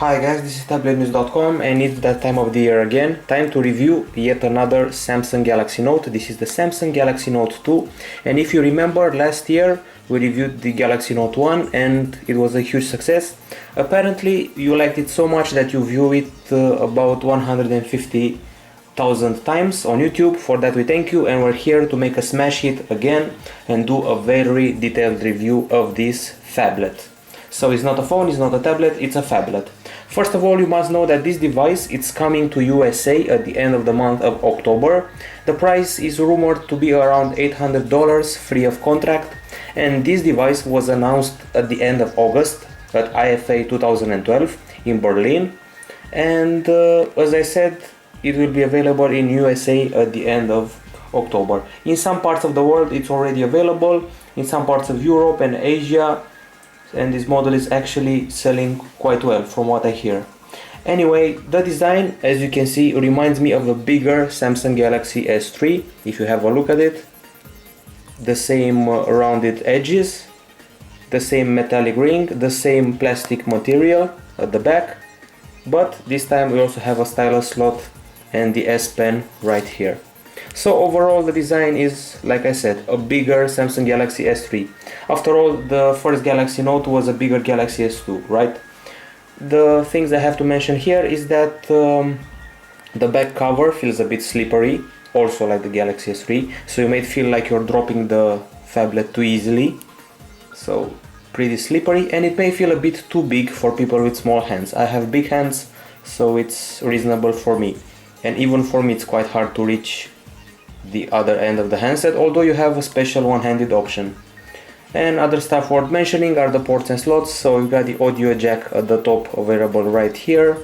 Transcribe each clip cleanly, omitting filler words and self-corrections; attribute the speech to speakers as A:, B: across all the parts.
A: Hi guys, this is Tablet-News.com and it's that time of the year again. Time to review yet another Samsung Galaxy Note. This is the Samsung Galaxy Note 2, and if you remember, last year we reviewed the Galaxy Note 1 and it was a huge success. Apparently you liked it so much that you view it about 150,000 times on YouTube. For that we thank you, and we're here to make a smash hit again and do a very detailed review of this phablet. So it's not a phone, it's not a tablet, it's a phablet. First of all, you must know that this device is coming to USA at the end of the month of October. The price is rumored to be around $800 free of contract, and this device was announced at the end of August at IFA 2012 in Berlin, and as I said, it will be available in USA at the end of October. In some parts of the world it's already available, in some parts of Europe and Asia, and this model is actually selling quite well from what I hear. Anyway, the design, as you can see, reminds me of a bigger Samsung Galaxy S3. If you have a look at it, the same rounded edges, the same metallic ring, the same plastic material at the back, but this time we also have a stylus slot and the S Pen right here. So overall the design is, like I said, a bigger Samsung Galaxy S3. After all, the first Galaxy Note was a bigger Galaxy S2, right? The things I have to mention here is that the back cover feels a bit slippery, also like the Galaxy S3, so you may feel like you're dropping the phablet too easily. So pretty slippery, and it may feel a bit too big for people with small hands. I have big hands, so it's reasonable for me, and even for me it's quite hard to reach the other end of the handset, although you have a special one-handed option. And other stuff worth mentioning are the ports and slots. So we've got the audio jack at the top available right here.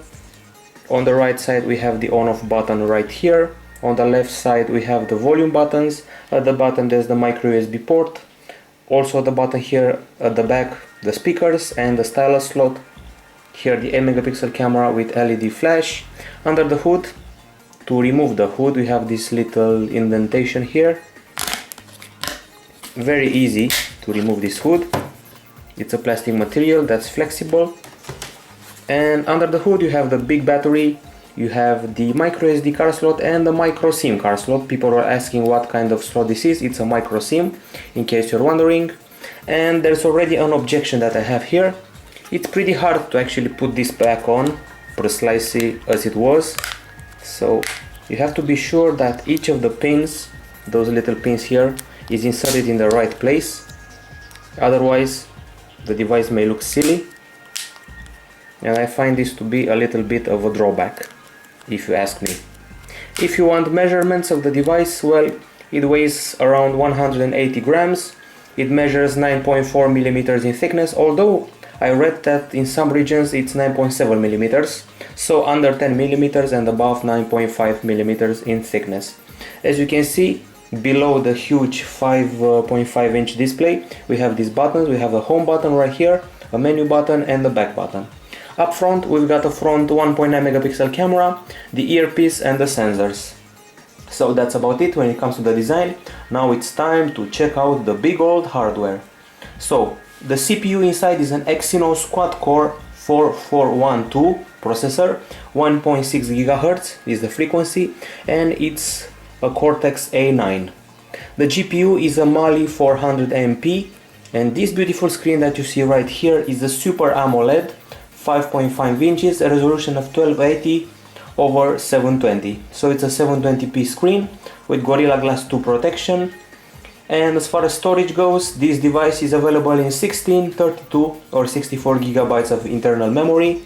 A: On the right side we have the on-off button right here. On the left side we have the volume buttons. At the bottom there's the micro USB port. Also the button here at the back, the speakers and the stylus slot. Here the 8 megapixel camera with LED flash. Under the hood, to remove the hood, we have this little indentation here. Very easy to remove this hood. It's a plastic material that's flexible. And under the hood you have the big battery, you have the micro SD card slot and the micro SIM card slot. People are asking what kind of slot this is. It's a micro SIM, in case you're wondering. And there's already an objection that I have here. It's pretty hard to actually put this back on precisely as it was. So you have to be sure that each of the pins, those little pins here, is inserted in the right place. Otherwise the device may look silly, and I find this to be a little bit of a drawback, if you ask me. If you want measurements of the device, well, it weighs around 180 grams. It measures 9.4 millimeters in thickness, although I read that in some regions it's 9.7 millimeters, so under 10 millimeters and above 9.5 millimeters in thickness. As you can see, below the huge 5.5 inch display, we have these buttons. We have a home button right here, a menu button and the back button. Up front we've got a front 1.9 megapixel camera, the earpiece and the sensors. So that's about it when it comes to the design. Now it's time to check out the big old hardware. So the CPU inside is an Exynos quad-core 4412 processor, 1.6 GHz is the frequency, and it's a Cortex A9. The GPU is a Mali 400MP, and this beautiful screen that you see right here is a Super AMOLED, 5.5 inches, a resolution of 1280 over 720. So it's a 720p screen with Gorilla Glass 2 protection. And as far as storage goes, this device is available in 16, 32 or 64 gigabytes of internal memory.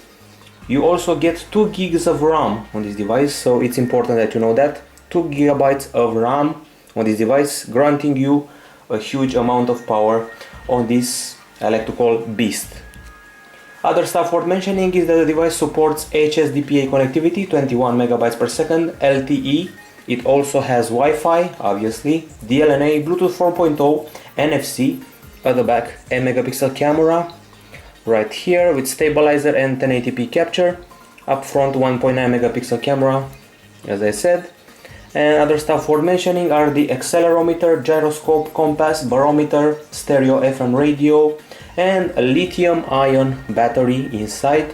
A: You also get 2 gigs of RAM on this device, so it's important that you know that. 2 gigabytes of RAM on this device, granting you a huge amount of power on this, I like to call, beast. Other stuff worth mentioning is that the device supports HSDPA connectivity, 21 megabytes per second, LTE. It also has Wi-Fi, obviously, DLNA, Bluetooth 4.0, NFC. At the back, a megapixel camera right here with stabilizer and 1080p capture. Up front, 1.9 megapixel camera, as I said. And other stuff worth mentioning are the accelerometer, gyroscope, compass, barometer, stereo FM radio, and a lithium-ion battery inside.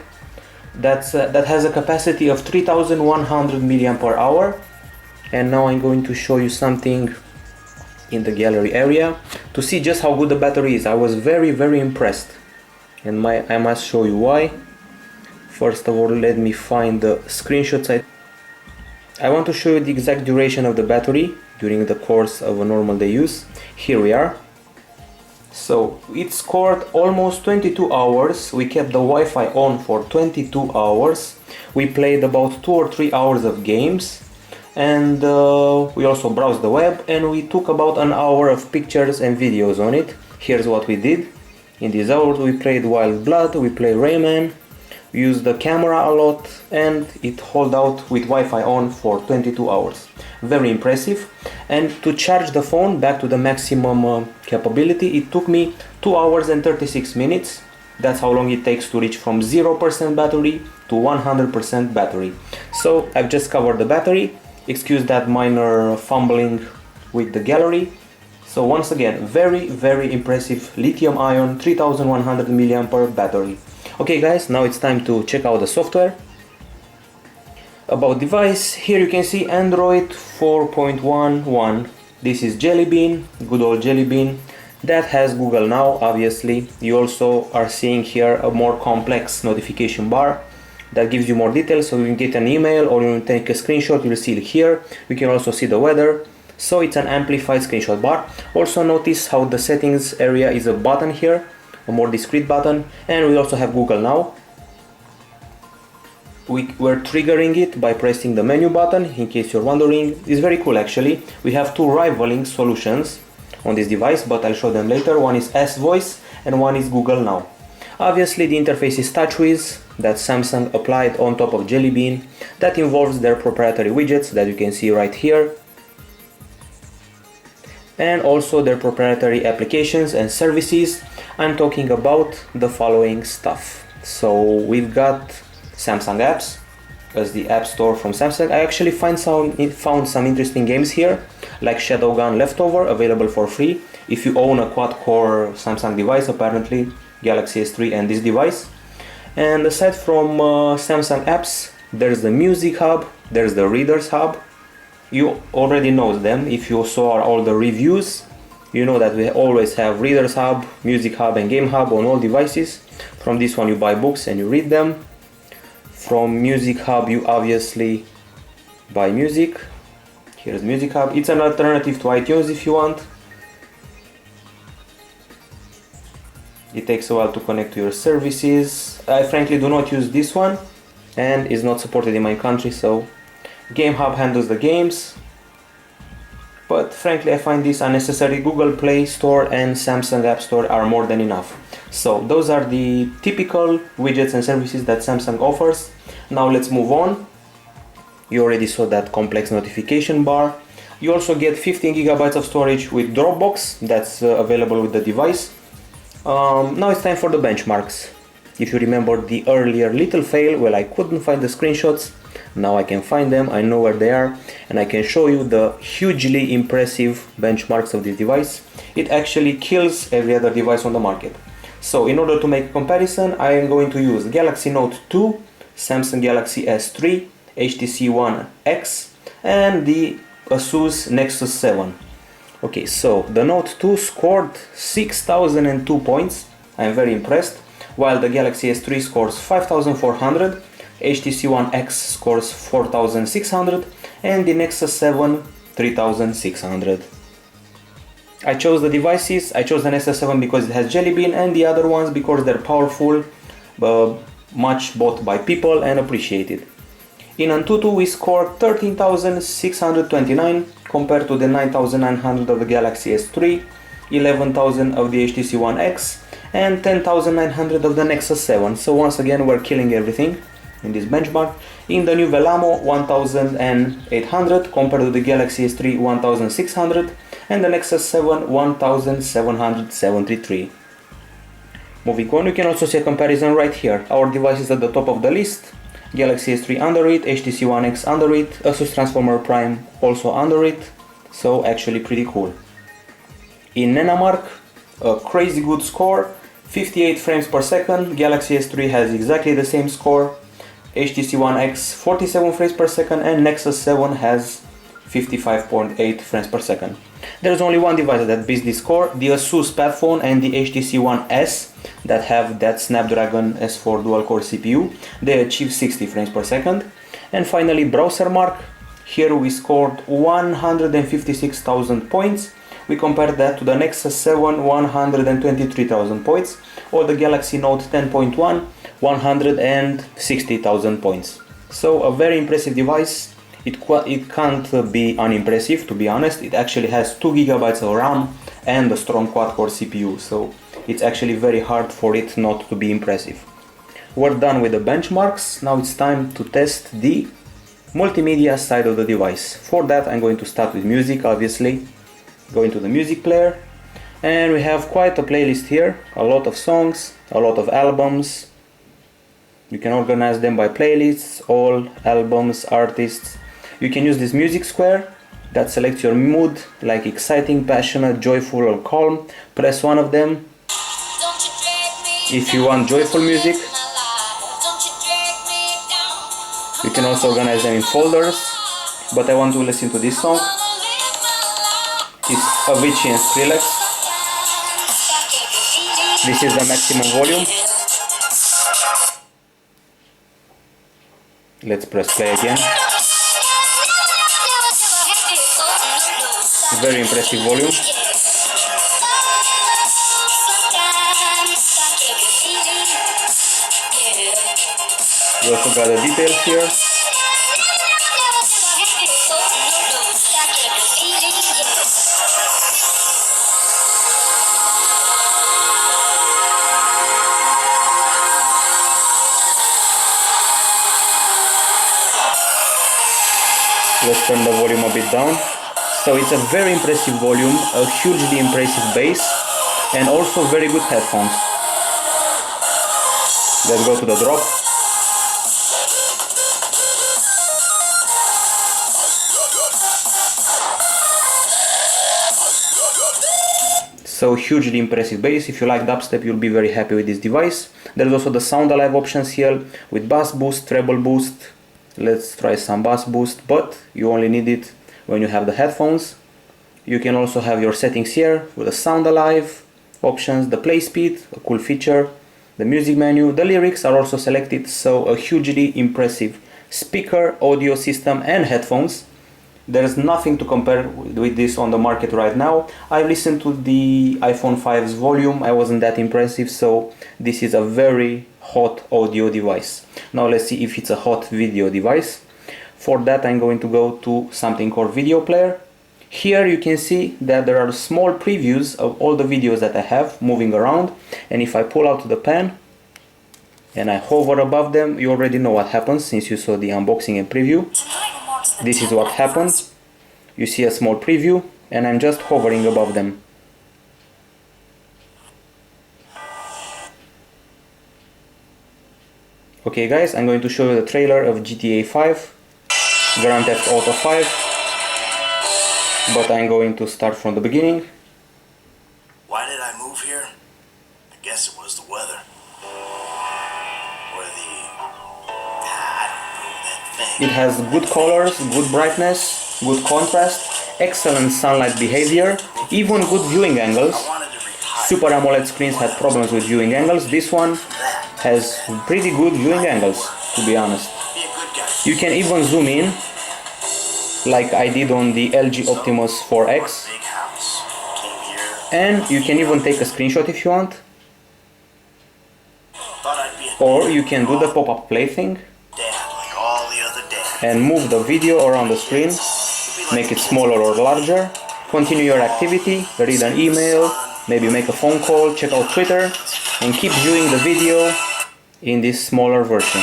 A: that has a capacity of 3100 milliamp per hour. And now I'm going to show you something in the gallery area to see just how good the battery is. I was very impressed, and I must show you why. First of all, let me find the screenshots. I want to show you the exact duration of the battery during the course of a normal day use. Here we are. So it scored almost 22 hours. We kept the Wi-Fi on for 22 hours. We played about 2 or 3 hours of games, and we also browsed the web, and we took about an hour of pictures and videos on it. Here's what we did. In these hours we played Wild Blood, we played Rayman, we used the camera a lot, and it held out with Wi-Fi on for 22 hours. Very impressive. And to charge the phone back to the maximum capability, it took me 2 hours and 36 minutes. That's how long it takes to reach from 0% battery to 100% battery. So I've just covered the battery. Excuse that minor fumbling with the gallery. So once again, very impressive lithium ion 3100 mAh battery. Okay guys, now it's time to check out the software. About device, here you can see Android 4.11. This is Jelly Bean, good old Jelly Bean. That has Google Now, obviously. You also are seeing here a more complex notification bar that gives you more details, so you can get an email or you can take a screenshot, you'll see it here. We can also see the weather. So it's an amplified screenshot bar. Also notice how the settings area is a button here, a more discrete button, and we also have Google Now. We're triggering it by pressing the menu button, in case you're wondering. It's very cool actually. We have two rivaling solutions on this device, but I'll show them later. One is S-Voice and one is Google Now. Obviously the interface is TouchWiz that Samsung applied on top of Jelly Bean. That involves their proprietary widgets that you can see right here, and also their proprietary applications and services. I'm talking about the following stuff. So we've got Samsung apps as the app store from Samsung. I actually found some interesting games here, like Shadowgun Leftover, available for free if you own a quad-core Samsung device, apparently Galaxy S3 and this device. And aside from Samsung apps, there's the Music Hub, there's the Readers Hub. You already know them. If you saw all the reviews, you know that we always have Readers Hub, Music Hub and Game Hub on all devices. From this one you buy books and you read them. From Music Hub you obviously buy music. Here's Music Hub. It's an alternative to iTunes if you want. It takes a while to connect to your services. I frankly do not use this one and is not supported in my country, so Game Hub handles the games, but frankly I find this unnecessary. Google Play Store and Samsung App Store are more than enough. So those are the typical widgets and services that Samsung offers. Now let's move on. You already saw that complex notification bar. You also get 15 GB of storage with Dropbox, that's available with the device. Now it's time for the benchmarks. If you remember the earlier little fail, well, I couldn't find the screenshots. Now I can find them, I know where they are, and I can show you the hugely impressive benchmarks of this device. It actually kills every other device on the market. So in order to make a comparison, I am going to use Galaxy Note 2, Samsung Galaxy S3, HTC One X, and the Asus Nexus 7. Okay, so the Note 2 scored 6002 points. I'm very impressed. While the Galaxy S3 scores 5400, HTC One X scores 4600, and the Nexus 7 3600. I chose the devices. I chose the Nexus 7 because it has Jelly Bean, and the other ones because they're powerful, much bought by people and appreciated. In Antutu we scored 13,629 compared to the 9,900 of the Galaxy S3, 11,000 of the HTC One X, and 10,900 of the Nexus 7. So once again we're killing everything in this benchmark. In the new Velamo 1,800 compared to the Galaxy S3 1,600 and the Nexus 7 1,773. Moving on, you can also see a comparison right here. Our device is at the top of the list. Galaxy S3 under it, HTC One X under it, Asus Transformer Prime also under it. So actually pretty cool. In Nenamark, a crazy good score, 58 frames per second. Galaxy S3 has exactly the same score. HTC One X 47 frames per second, and Nexus 7 has 55.8 frames per second. There's only one device that beats this score, the Asus Padphone and the HTC One S that have that Snapdragon S4 dual-core CPU. They achieve 60 frames per second. And finally, browser mark. Here we scored 156,000 points. We compare that to the Nexus 7, 123,000 points, or the Galaxy Note 10.1, 160,000 points. So a very impressive device. It can't be unimpressive, to be honest. It actually has 2 GB of RAM and a strong quad-core CPU, so it's actually very hard for it not to be impressive. We're done with the benchmarks. Now it's time to test the multimedia side of the device. For that I'm going to start with music, obviously. Go into the music player, and we have quite a playlist here, a lot of songs, a lot of albums. You can organize them by playlists, all albums, artists. You can use this music square that selects your mood, like exciting, passionate, joyful or calm. Press one of them if you want joyful music. You can also organize them in folders, but I want to listen to this song. It's Avicii and Skrillex. This is the maximum volume. Let's press play again. Very impressive volume. We also got the details here. Let's turn the volume a bit down. So it's a very impressive volume, a hugely impressive bass, and also very good headphones. Let's go to the drop. So hugely impressive bass. If you like dubstep, you'll be very happy with this device. There's also the sound alive options here with bass boost, treble boost. Let's try some bass boost, but you only need it when you have the headphones. You can also have your settings here with the sound alive options, the play speed, a cool feature, the music menu. The lyrics are also selected, so a hugely impressive speaker, audio system and headphones. There's nothing to compare with this on the market right now. I listened to the iPhone 5's volume, I wasn't that impressive, so this is a very hot audio device. Now let's see if it's a hot video device. For that I'm going to go to something called video player. Here you can see that there are small previews of all the videos that I have moving around, and if I pull out the pen and I hover above them, you already know what happens since you saw the unboxing and preview. This is what happens. You see a small preview and I'm just hovering above them. Okay guys, I'm going to show you the trailer of GTA 5, Grand Theft Auto 5, but I'm going to start from the beginning.
B: Why did I move here? I guess it was the weather. Or I don't know, that thing.
A: It has good colors, good brightness, good contrast, excellent sunlight behavior, even good viewing angles. Super AMOLED screens had problems with viewing angles. This one has pretty good viewing angles, to be honest. You can even zoom in, like I did on the LG Optimus 4X. And you can even take a screenshot if you want. Or you can do the pop-up play thing and move the video around the screen, make it smaller or larger, continue your activity, read an email, maybe make a phone call, check out Twitter, and keep viewing the video in this smaller version.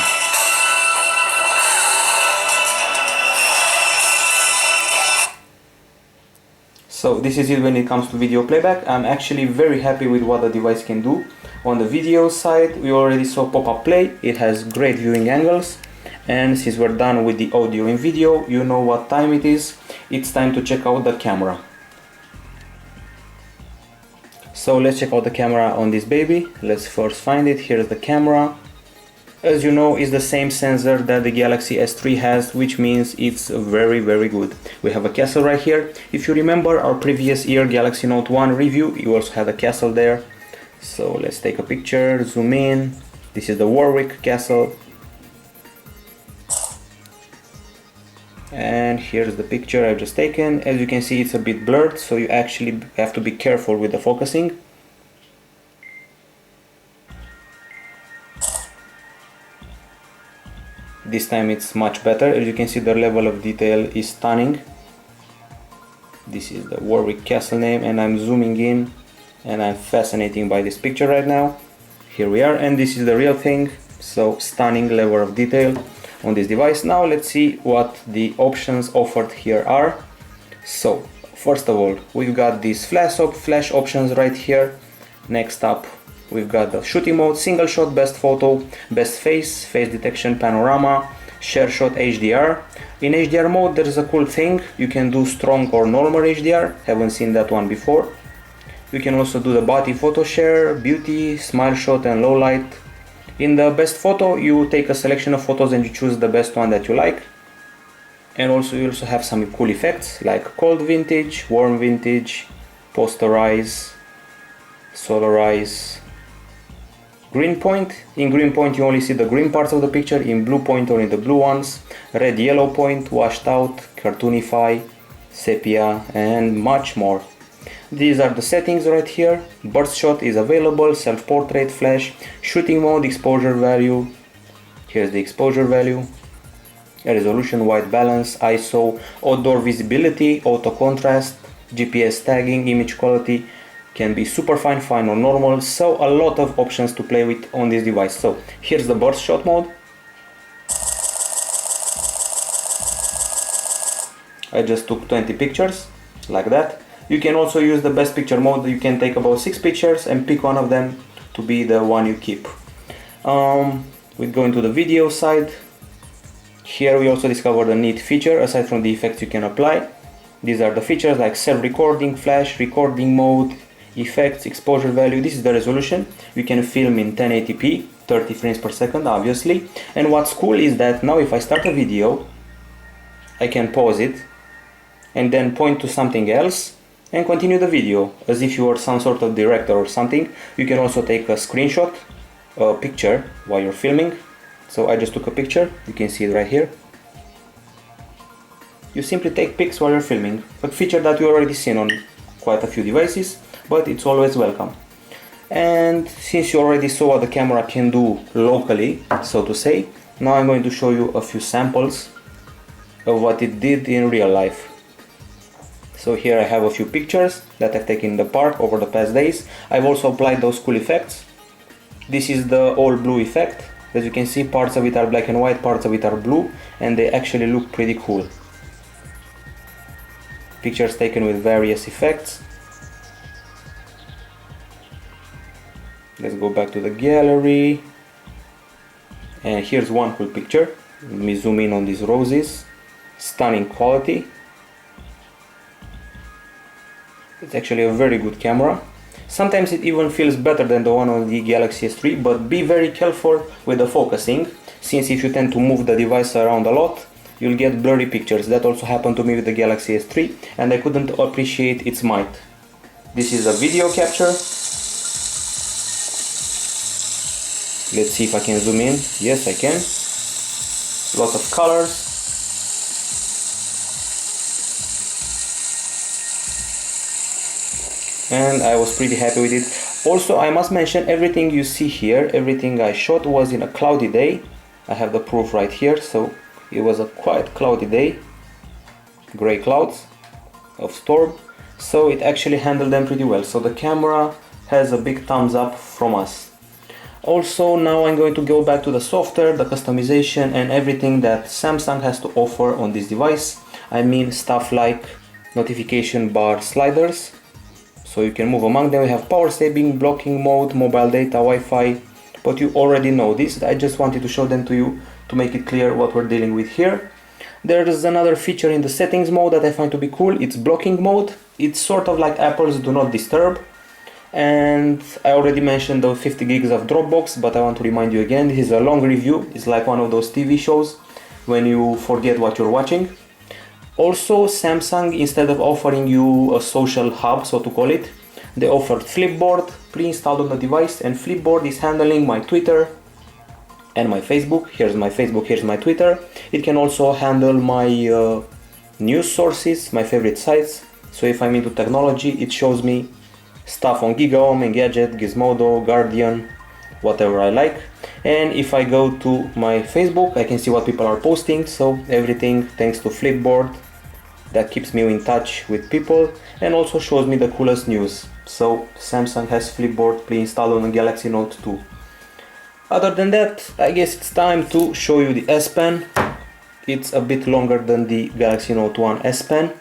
A: So this is it when it comes to video playback. I'm actually very happy with what the device can do. On the video side, we already saw pop-up play. It has great viewing angles. And since we're done with the audio and video, you know what time it is. It's time to check out the camera. So let's check out the camera on this baby. Let's first find it. Here's the camera. as you know, is the same sensor that the Galaxy S3 has, which means it's very good. We have a castle right here. If you remember our previous year Galaxy Note 1 review, you also had a castle there. So let's take a picture, zoom in. This is the Warwick castle. And here's the picture I've just taken. As you can see, it's a bit blurred, so you actually have to be careful with the focusing. This time it's much better. As you can see, the level of detail is stunning. This is the Warwick castle name, and I'm zooming in and I'm fascinated by this picture right now. Here we are, and this is the real thing. So stunning level of detail on this device. Now let's see what the options offered here are. So first of all, we've got these flash options right here. Next up, we've got the shooting mode, single shot, best photo, best face detection, panorama, share shot, HDR. In HDR mode there is a cool thing, you can do strong or normal HDR, haven't seen that one before. You can also do the body photo share, beauty, smile shot and low light. In the best photo, you take a selection of photos and you choose the best one that you like. And also you also have some cool effects like cold vintage, warm vintage, posterize, solarize, green point. In green point you only see the green parts of the picture, in blue point only the blue ones, red yellow point, washed out, cartoonify, sepia and much more. These are the settings right here. Burst shot is available, self-portrait, flash, shooting mode, exposure value. Here's the exposure value. Resolution, white balance, ISO, outdoor visibility, auto contrast, GPS tagging, image quality can be super fine, fine or normal. So a lot of options to play with on this device. So here's the burst shot mode. I just took 20 pictures like that. You can also use the best picture mode. You can take about 6 pictures and pick one of them to be the one you keep. We go into the video side. Here we also discovered a neat feature aside from the effects you can apply. These are the features like self-recording, flash, recording mode, effects, exposure value. This is the resolution. You can film in 1080p, 30 frames per second obviously. And what's cool is that now if I start a video, I can pause it and then point to something else and continue the video as if you were some sort of director or something. You can also take a screenshot, a picture while you're filming. So I just took a picture, you can see it right here. You simply take pics while you're filming, a feature that you already seen on quite a few devices, but it's always welcome. And since you already saw what the camera can do locally, so to say, now I'm going to show you a few samples of what it did in real life. So here I have a few pictures that I've taken in the park over the past days. I've also applied those cool effects. This is the all blue effect. As you can see, parts of it are black and white, parts of it are blue, and they actually look pretty cool. Pictures taken with various effects. Let's go back to the gallery. And here's one cool picture. Let me zoom in on these roses. Stunning quality. It's actually a very good camera. Sometimes it even feels better than the one on the Galaxy S3, but be very careful with the focusing, since if you tend to move the device around a lot, you'll get blurry pictures. That also happened to me with the Galaxy S3, and I couldn't appreciate its might. This is a video capture. Let's see if I can zoom in. Yes, I can. Lots of colors. And I was pretty happy with it. Also, I must mention, everything you see here, everything I shot was in a cloudy day. I have the proof right here. So it was a quite cloudy day, gray clouds of storm, so it actually handled them pretty well. So the camera has a big thumbs up from us. Also, now I'm going to go back to the software, the customization and everything that Samsung has to offer on this device. I mean stuff like notification bar sliders, so you can move among them. We have power saving, blocking mode, mobile data, Wi-Fi, but you already know this. I just wanted to show them to you to make it clear what we're dealing with here. There is another feature in the settings mode that I find to be cool. It's blocking mode. It's sort of like Apple's do not disturb. And I already mentioned the 50 gigs of Dropbox, but I want to remind you again, this is a long review. It's like one of those TV shows when you forget what you're watching. Also, Samsung, instead of offering you a social hub, so to call it, they offered Flipboard pre-installed on the device, and Flipboard is handling my Twitter and my Facebook. Here's my Facebook, here's my Twitter. It can also handle my news sources, my favorite sites. So if I'm into technology, it shows me stuff on GigaOM, Engadget, Gizmodo, Guardian, whatever I like. And if I go to my Facebook, I can see what people are posting. So everything thanks to Flipboard, that keeps me in touch with people and also shows me the coolest news. So Samsung has Flipboard pre-installed on the Galaxy Note 2. Other than that, I guess it's time to show you the S Pen. It's a bit longer than the Galaxy Note 1 S Pen.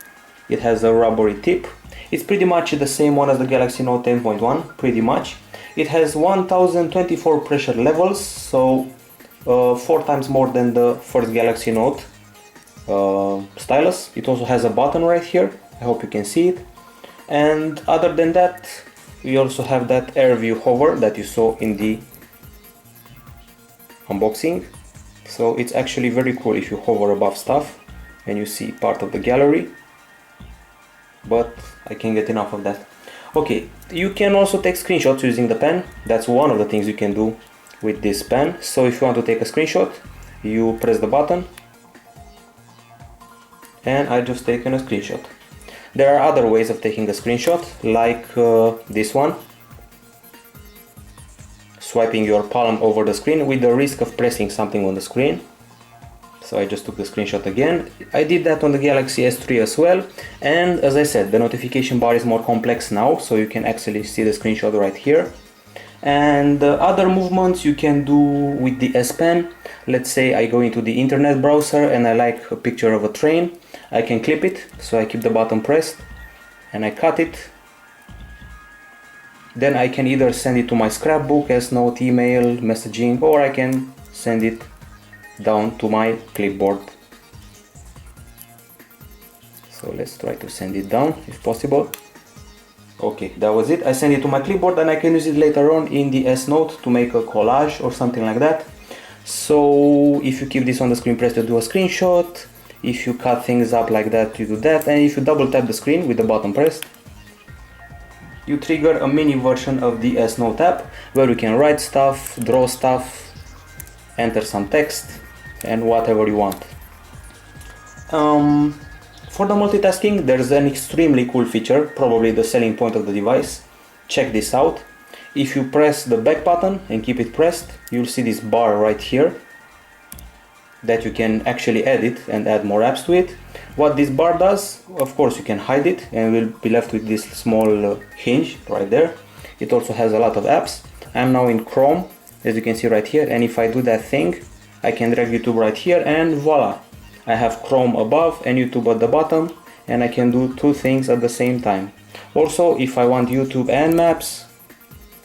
A: It has a rubbery tip. It's pretty much the same one as the Galaxy Note 10.1, pretty much. It has 1024 pressure levels, so 4 times more than the first Galaxy Note stylus. It also has a button right here. I hope you can see it. And other than that, we also have that Air View hover that you saw in the unboxing. So it's actually very cool if you hover above stuff and you see part of the gallery, but I can't get enough of that. Okay, you can also take screenshots using the pen. That's one of the things you can do with this pen. So if you want to take a screenshot, you press the button, and I just taken a screenshot. There are other ways of taking a screenshot, like this one, swiping your palm over the screen with the risk of pressing something on the screen. So I just took the screenshot again. I did that on the Galaxy S3 as well, and as I said, the notification bar is more complex now, so you can actually see the screenshot right here. And other movements you can do with the S Pen. Let's say I go into the internet browser and I like a picture of a train. I can clip it, so I keep the button pressed and I cut it. Then I can either send it to my scrapbook as note, email, messaging, or I can send it down to my clipboard. So let's try to send it down if possible. Okay, that was it. I send it to my clipboard and I can use it later on in the S Note to make a collage or something like that. So if you keep this on the screen pressed, you do a screenshot. If you cut things up like that, you do that. And if you double tap the screen with the button pressed, you trigger a mini version of the S Note app where you can write stuff, draw stuff, enter some text, and whatever you want. For the multitasking, there's an extremely cool feature, probably the selling point of the device. Check this out. If you press the back button and keep it pressed, you'll see this bar right here that you can actually edit and add more apps to it. What this bar does, of course you can hide it and we'll be left with this small hinge right there. It also has a lot of apps. I'm now in Chrome, as you can see right here, and if I do that thing, I can drag YouTube right here and voila! I have Chrome above and YouTube at the bottom, and I can do two things at the same time. Also, if I want YouTube and Maps,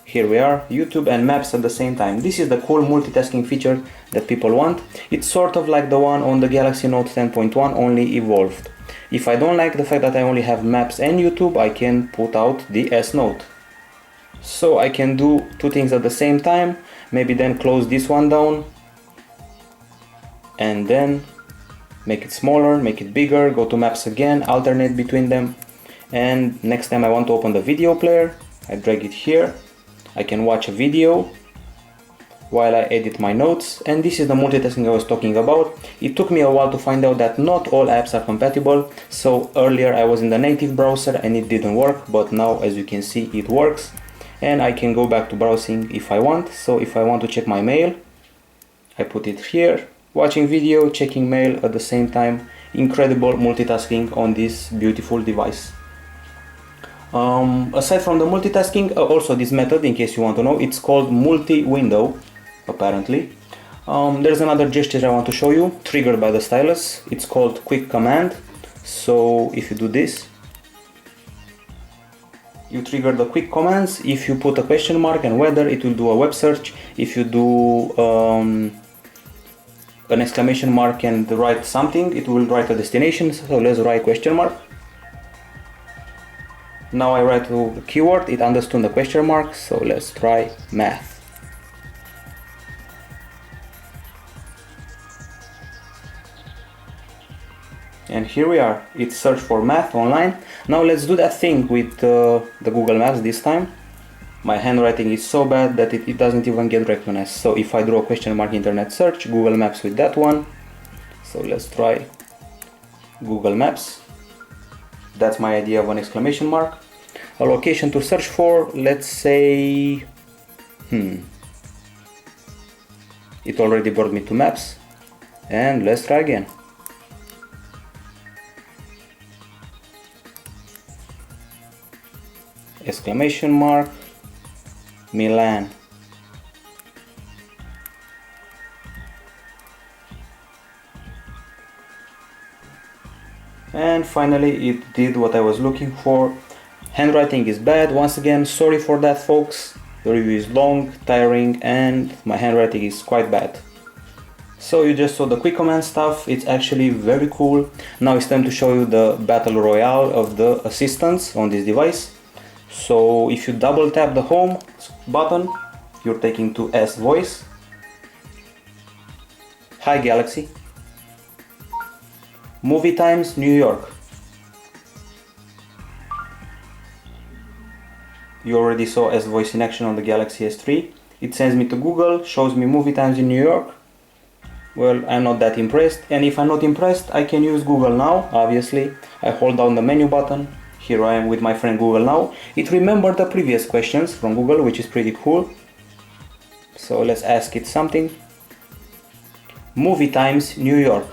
A: here we are, YouTube and Maps at the same time. This is the cool multitasking feature that people want. It's sort of like the one on the Galaxy Note 10.1, only evolved. If I don't like the fact that I only have Maps and YouTube, I can put out the S Note. So I can do two things at the same time, maybe then close this one down, and then make it smaller, make it bigger, go to Maps again, alternate between them, and next time I want to open the video player, I drag it here. I can watch a video while I edit my notes, and this is the multitasking I was talking about. It took me a while to find out that not all apps are compatible, so earlier I was in the native browser and it didn't work, but now as you can see it works, and I can go back to browsing if I want. So if I want to check my mail, I put it here, watching video, checking mail at the same time. Incredible multitasking on this beautiful device. Aside from the multitasking, also this method, in case you want to know, it's called multi-window, apparently. There's another gesture I want to show you, triggered by the stylus. It's called quick command. So if you do this, you trigger the quick commands. If you put a question mark and whether, it will do a web search. If you do an exclamation mark and write something, it will write a destination. So let's write question mark. Now I write the keyword, it understood the question mark, so let's try math. And here we are, it searched for math online. Now let's do that thing with the Google Maps this time. My handwriting is so bad that it doesn't even get recognized. So if I draw a question mark internet search, Google Maps with that one. So let's try Google Maps. That's my idea of an exclamation mark. A location to search for, let's say, it already brought me to maps. And let's try again. Exclamation mark, Milan. And finally it did what I was looking for. Handwriting is bad, once again, sorry for that folks. The review is long, tiring, and my handwriting is quite bad. So you just saw the quick command stuff, it's actually very cool. Now it's time to show you the battle royale of the assistants on this device. So if you double tap the home button, you're taken to S Voice. Hi Galaxy. Movie times, New York. You already saw S Voice in action on the Galaxy S3. It sends me to Google, shows me movie times in New York. Well, I'm not that impressed, and if I'm not impressed, I can use Google Now, obviously. I hold down the menu button. Here I am with my friend Google Now. It remembered the previous questions from Google, which is pretty cool. So let's ask it something. Movie times, New York.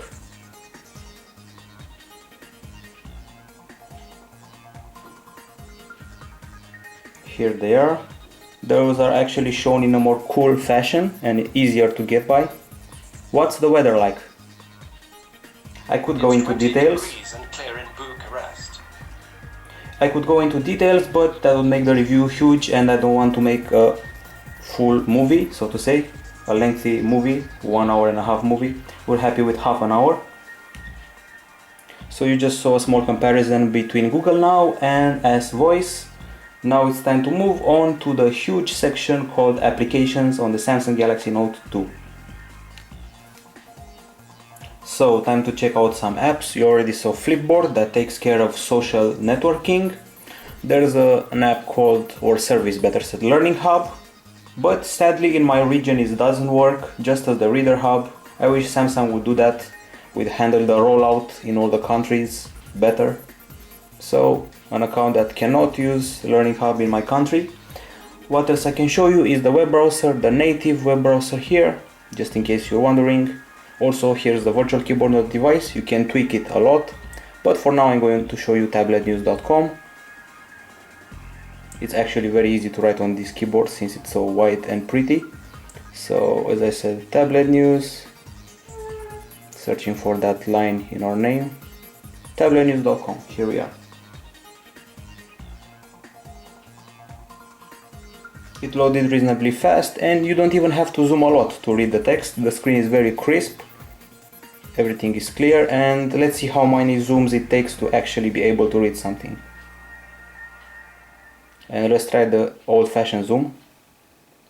A: Here they are. Those are actually shown in a more cool fashion and easier to get by. What's the weather like? I could go into details. I could go into details, but that would make the review huge and I don't want to make a full movie, so to say. A lengthy movie, 1 hour and a half movie. We're happy with half an hour. So you just saw a small comparison between Google Now and S Voice. Now it's time to move on to the huge section called Applications on the Samsung Galaxy Note 2. So time to check out some apps. You already saw Flipboard that takes care of social networking. There's an app called, or service better said, Learning Hub. But sadly in my region it doesn't work, just as the Reader Hub. I wish Samsung would do that, would handle the rollout in all the countries better. So an account that cannot use Learning Hub in my country. What else I can show you is the web browser, the native web browser here, just in case you're wondering. Also here's the virtual keyboard on the device, you can tweak it a lot, but for now I'm going to show you Tablet-News.com. It's actually very easy to write on this keyboard since it's so white and pretty. So as I said, Tablet News, searching for that line in our name, Tablet-News.com, here we are. It loaded reasonably fast and you don't even have to zoom a lot to read the text. The screen is very crisp, everything is clear, and let's see how many zooms it takes to actually be able to read something. And let's try the old-fashioned zoom.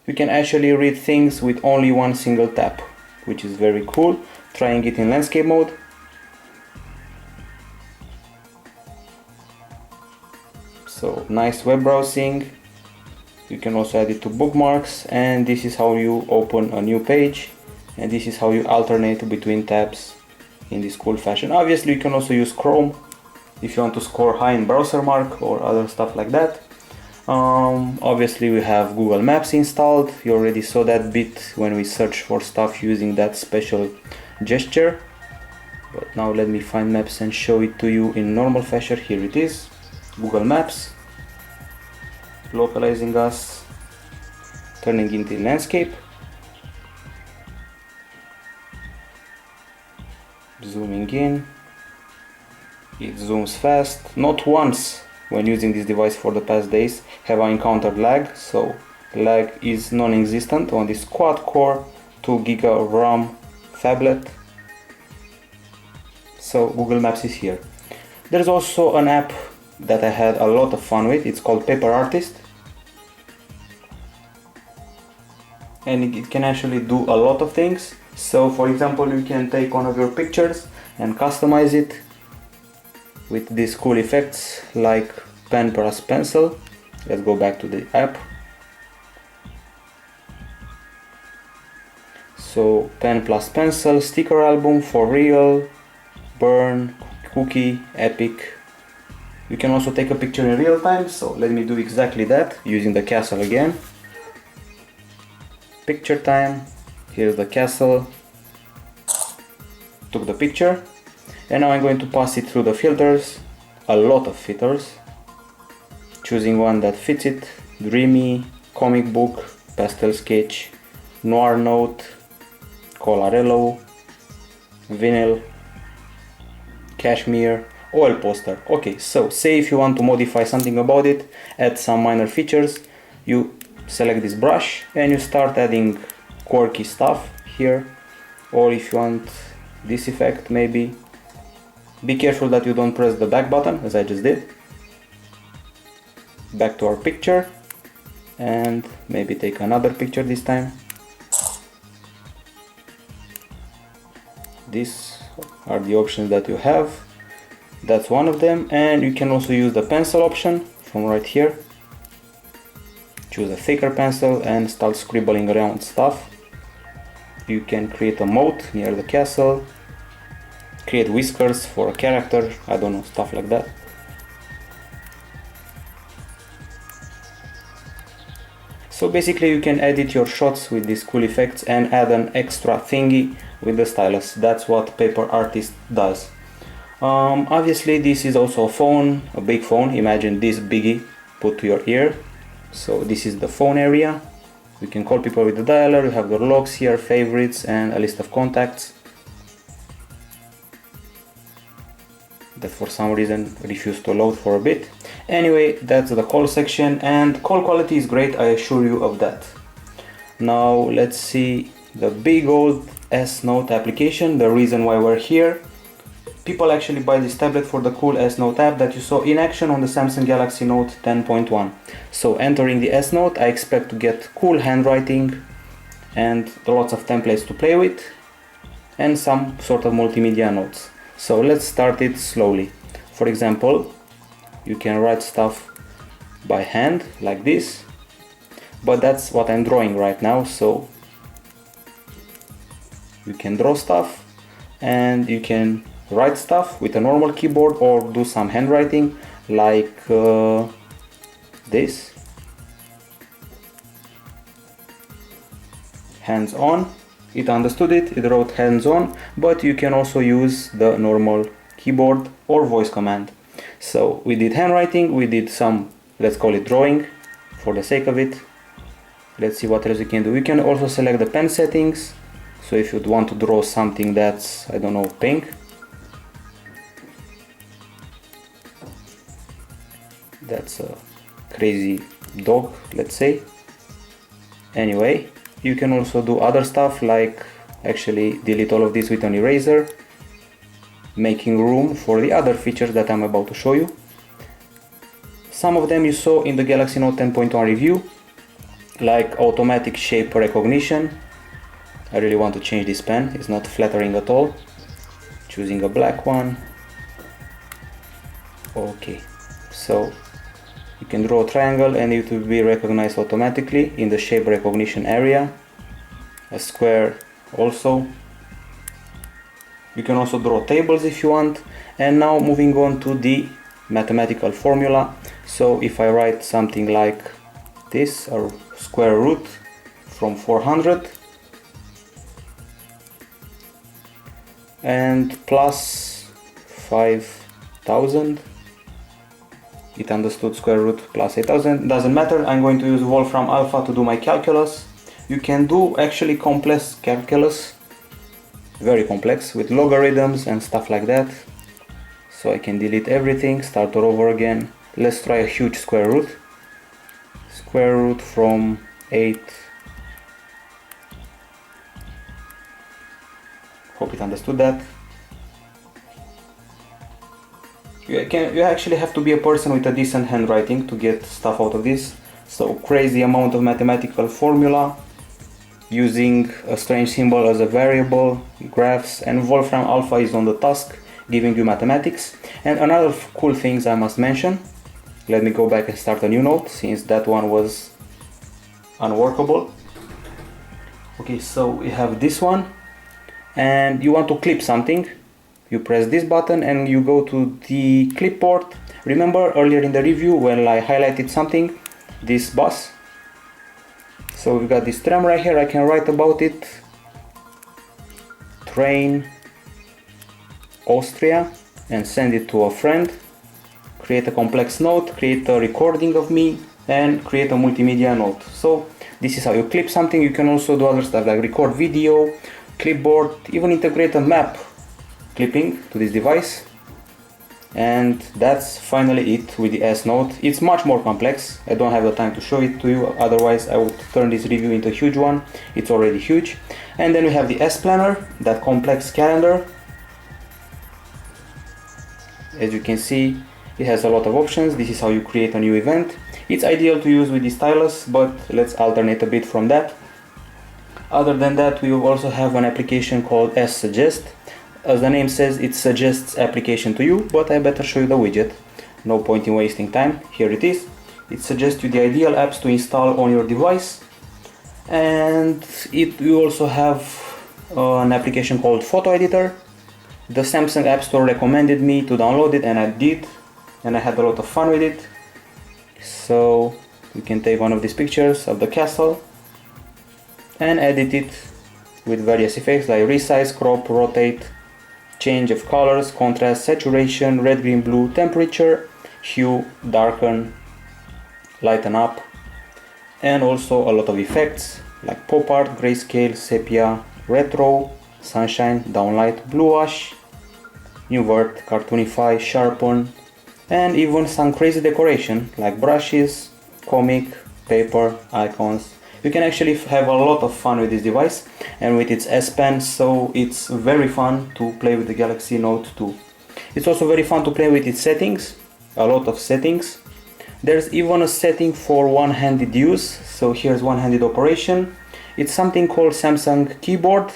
A: You can actually read things with only one single tap, which is very cool. Trying it in landscape mode. So nice web browsing. You can also add it to bookmarks, and this is how you open a new page, and this is how you alternate between tabs in this cool fashion. Obviously you can also use Chrome if you want to score high in browser mark or other stuff like that. Obviously we have Google Maps installed. You already saw that bit when we search for stuff using that special gesture, but now let me find Maps and show it to you in normal fashion. Here it is, Google Maps, localizing us, turning into landscape, zooming in. It zooms fast. Not once when using this device for the past days have I encountered lag, so lag is non-existent on this quad-core 2 GB of RAM phablet. So Google Maps is here. There's also an app that I had a lot of fun with. It's called Paper Artist, and it can actually do a lot of things. So for example, you can take one of your pictures and customize it with these cool effects like pen plus pencil. Let's go back to the app. So pen plus pencil, sticker album, for real, burn, cookie, epic. You can also take a picture in real time, so let me do exactly that using the castle again. Picture time, here's the castle, took the picture, and now I'm going to pass it through the filters, a lot of filters, choosing one that fits it: dreamy, comic book, pastel sketch, noir note, Colorello, vinyl, cashmere, oil poster. Okay, so say if you want to modify something about it, add some minor features, you select this brush and you start adding quirky stuff here. Or if you want this effect, maybe be careful that you don't press the back button as I just did. Back to our picture and maybe take another picture this time. These are the options that you have. That's one of them, and you can also use the pencil option from right here. Choose a thicker pencil and start scribbling around stuff. You can create a moat near the castle, create whiskers for a character, I don't know, stuff like that. So basically you can edit your shots with these cool effects and add an extra thingy with the stylus. That's what Paper Artist does. Obviously this is also a phone, a big phone. Imagine this biggie put to your ear. So this is the phone area. You can call people with the dialer. You have your logs here, favorites, and a list of contacts that for some reason refused to load for a bit. Anyway, that's the call section, and call quality is great, I assure you of that. Now let's see the big old S-Note application, the reason why we're here. People actually buy this tablet for the cool S-Note app that you saw in action on the Samsung Galaxy Note 10.1. So entering the S-Note, I expect to get cool handwriting and lots of templates to play with and some sort of multimedia notes. So let's start it slowly. For example, you can write stuff by hand like this, but that's what I'm drawing right now. So you can draw stuff and you can write stuff with a normal keyboard or do some handwriting like this. Hands on. It understood it, it wrote hands on, but you can also use the normal keyboard or voice command. So we did handwriting, we did some, let's call it drawing for the sake of it. Let's see what else we can do. We can also select the pen settings. So if you'd want to draw something that's, I don't know, pink, that's a crazy dog, let's say. Anyway, you can also do other stuff like actually delete all of this with an eraser, making room for the other features that I'm about to show you. Some of them you saw in the Galaxy Note 10.1 review, like automatic shape recognition. I really want to change this pen, it's not flattering at all. Choosing a black one. Okay, so you can draw a triangle and it will be recognized automatically in the shape recognition area. A square also. You can also draw tables if you want. And now moving on to the mathematical formula. So if I write something like this, or square root from 400 and plus 5000, it understood square root plus 8000, doesn't matter. I'm going to use Wolfram Alpha to do my calculus. You can do actually complex calculus, very complex, with logarithms and stuff like that. So I can delete everything, start all over again. Let's try a huge square root. Square root from 8. Hope it understood that. You actually have to be a person with a decent handwriting to get stuff out of this. So crazy amount of mathematical formula, using a strange symbol as a variable, graphs, and Wolfram Alpha is on the task, giving you mathematics. And another cool things I must mention, let me go back and start a new note since that one was unworkable. Okay, so we have this one, and you want to clip something, you press this button and you go to the clipboard. Remember earlier in the review when I highlighted something, this bus? So we've got this tram right here, I can write about it. Train Austria, and send it to a friend. Create a complex note, create a recording of me, and create a multimedia note. So this is how you clip something. You can also do other stuff like record video, clipboard, even integrate a map clipping to this device. And that's finally it with the S Note. It's much more complex. I don't have the time to show it to you, otherwise I would turn this review into a huge one. It's already huge. And then we have the S Planner, that complex calendar. As you can see, it has a lot of options. This is how you create a new event. It's ideal to use with the stylus, but let's alternate a bit from that. Other than that, we will also have an application called S Suggest. As the name says, it suggests application to you, but I better show you the widget. No point in wasting time. Here it is. It suggests you the ideal apps to install on your device. And you also have an application called Photo Editor. The Samsung App Store recommended me to download it, and I did. And I had a lot of fun with it. So we can take one of these pictures of the castle and edit it with various effects like resize, crop, rotate, change of colors, contrast, saturation, red, green, blue, temperature, hue, darken, lighten up, and also a lot of effects like pop art, grayscale, sepia, retro, sunshine, downlight, bluish, invert, cartoonify, sharpen, and even some crazy decoration like brushes, comic, paper, icons. You can actually have a lot of fun with this device and with its S Pen, so it's very fun to play with the Galaxy Note 2. It's also very fun to play with its settings, a lot of settings. There's even a setting for one-handed use, so here's one-handed operation. It's something called Samsung Keyboard.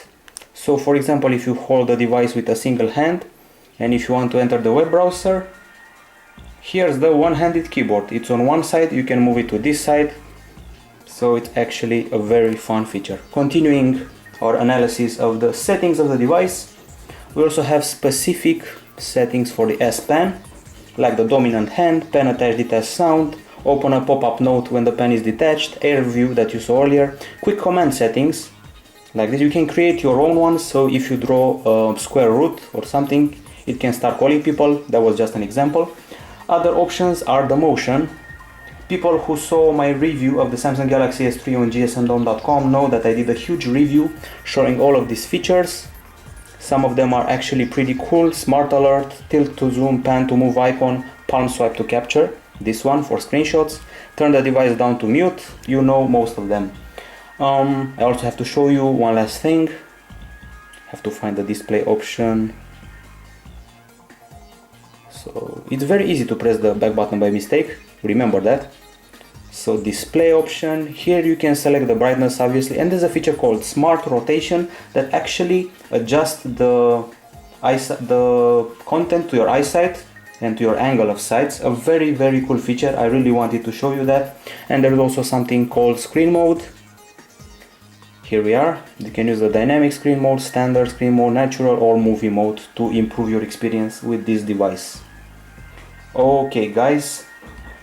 A: So for example, if you hold the device with a single hand and if you want to enter the web browser, here's the one-handed keyboard. It's on one side, you can move it to this side. So it's actually a very fun feature. Continuing our analysis of the settings of the device, we also have specific settings for the S Pen, like the dominant hand, pen attached detached sound, open a pop-up note when the pen is detached, air view that you saw earlier, quick command settings, like this. You can create your own ones, so if you draw a square root or something, it can start calling people. That was just an example. Other options are the motion. People who saw my review of the Samsung Galaxy S3 on gsndom.com know that I did a huge review showing all of these features. Some of them are actually pretty cool. Smart alert, tilt to zoom, pan to move icon, palm swipe to capture. This one for screenshots. Turn the device down to mute. You know most of them. I also have to show you one last thing. Have to find the display option. So it's very easy to press the back button by mistake. Remember that. So display option, here you can select the brightness obviously, and there's a feature called smart rotation that actually adjusts the content to your eyesight and to your angle of sight. A very cool feature. I really wanted to show you that. And there's also something called screen mode. Here we are. You can use the dynamic screen mode, standard screen mode, natural or movie mode to improve your experience with this device. Okay guys,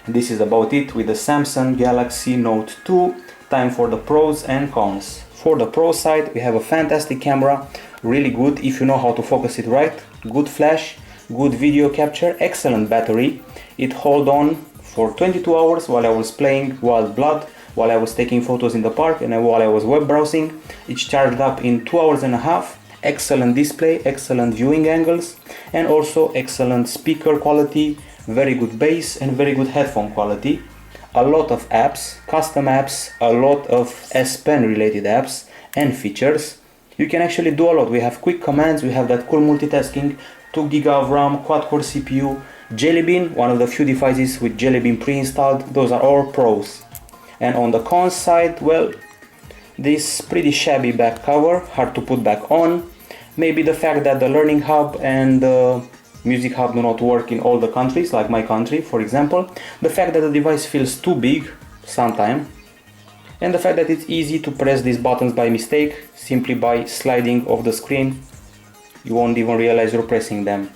A: this is about it with the Samsung Galaxy Note 2. Time for the pros and cons. For the pro side, we have a fantastic camera, really good if you know how to focus it right, good flash, good video capture, excellent battery. It held on for 22 hours while I was playing Wild Blood, while I was taking photos in the park, and while I was web browsing. It's charged up in 2 hours and a half. Excellent display, excellent viewing angles, and also excellent speaker quality, very good bass and very good headphone quality. A lot of apps, custom apps, a lot of S Pen related apps and features. You can actually do a lot. We have quick commands, we have that cool multitasking, 2 GB of RAM, quad-core CPU, Jelly Bean, one of the few devices with Jelly Bean pre-installed. Those are all pros. And on the cons side, well, this pretty shabby back cover, hard to put back on. Maybe the fact that the Learning Hub and the Music Hub do not work in all the countries, like my country for example. The fact that the device feels too big sometimes. And the fact that it's easy to press these buttons by mistake, simply by sliding off the screen. You won't even realize you're pressing them.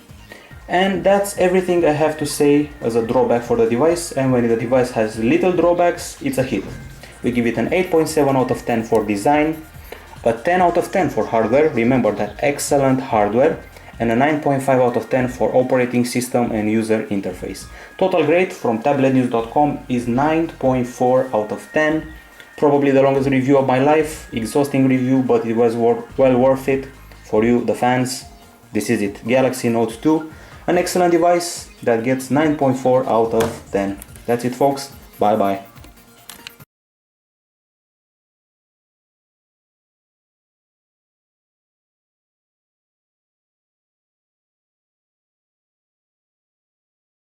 A: And that's everything I have to say as a drawback for the device. And when the device has little drawbacks, it's a hit. We give it an 8.7 out of 10 for design, a 10 out of 10 for hardware, remember that, excellent hardware, and a 9.5 out of 10 for operating system and user interface. Total grade from Tablet-News.com is 9.4 out of 10. Probably the longest review of my life, exhausting review, but it was well worth it for you, the fans. This is it, Galaxy Note 2, an excellent device that gets 9.4 out of 10. That's it folks, bye bye.